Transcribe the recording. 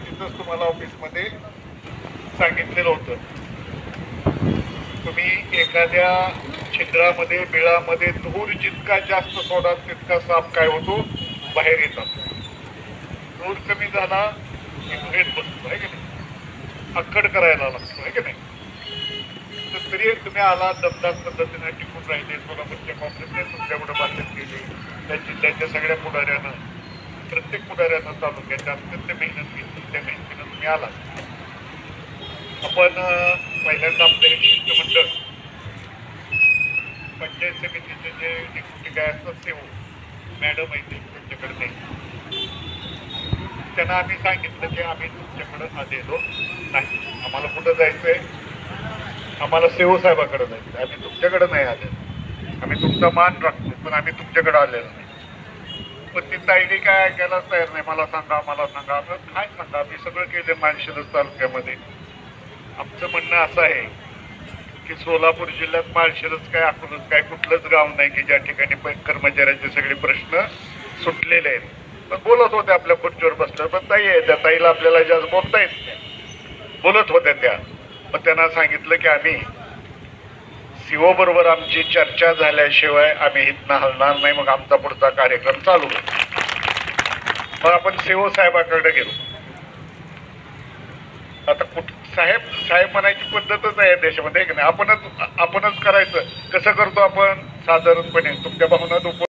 तिथंच तुम्हाला ऑफिसमध्ये सांगितलेलं होतं. तुम्ही एखाद्या छिद्रामध्ये बिळामध्ये धूर जितका जास्त सोडा तितका साप काय होतो, बाहेर येतात. धूर कमी झाला की धुळेत बसतो, आहे की नाही, अक्कड करायला लागतो, आहे की नाही. तर तरी तुम्ही आला दमदार पद्धतीने टिकून राहिले. सोलापूरच्या काँग्रेसने तुमच्याकडे भाषण केले, त्या जिल्ह्याच्या सगळ्या पुढाऱ्यानं, प्रत्येक पुढाऱ्यानं तालुक्याच्या अत्यंत मेहनत घेतली. त्या मेहनतीनं तुम्ही आला. आपण पहिल्यांदा आपलं हे शिष्टमंडळ पंचायत समितीचे जे डेप्युटी काय असतात ते मॅडम आहे त्यांच्याकडे नाही. त्यांना आम्ही सांगितलं की आम्ही तुमच्याकडे आलेलो नाही, आम्हाला कुठं जायचंय, आम्हाला सेवो साहेबाकडे जायचं, आम्ही तुमच्याकडे नाही आलेलो. आम्ही तुमचा मान राखतो पण आम्ही तुमच्याकडे आलेलो नाही. पण ती ताईडी काय ऐकायलाच तयार नाही. मला सांगा, मला सांगा. आता काय सांगा, आम्ही सगळं केलं माळशिरस तालुक्यामध्ये. आमचं म्हणणं असं आहे की सोलापूर जिल्ह्यात माळशिरस काय अकोलच काय कुठलंच गाव नाही की ज्या ठिकाणी कर्मचाऱ्यांचे सगळे प्रश्न सुटलेले आहेत. पण बोलत होत्या आपल्या खुर्चीवर बसल्या, पण ताई आहे त्या ताईला आपल्याला जास्त बोलता येत नाही, बोलत होत्या त्या. पण त्यांना सांगितलं की आम्ही सीओ बरोबर आमची चर्चा झाल्याशिवाय आम्ही इथनं हलणार नाही. मग आमचा पुढचा कार्यक्रम चालू होतो. मग आपण सीओ साहेबाकडे गेलो. आता साहेब साहेब म्हणायची पद्धतच आहे देशामध्ये, की नाही. आपणच करायचं. कसं करतो आपण साधारणपणे तुमच्या भावना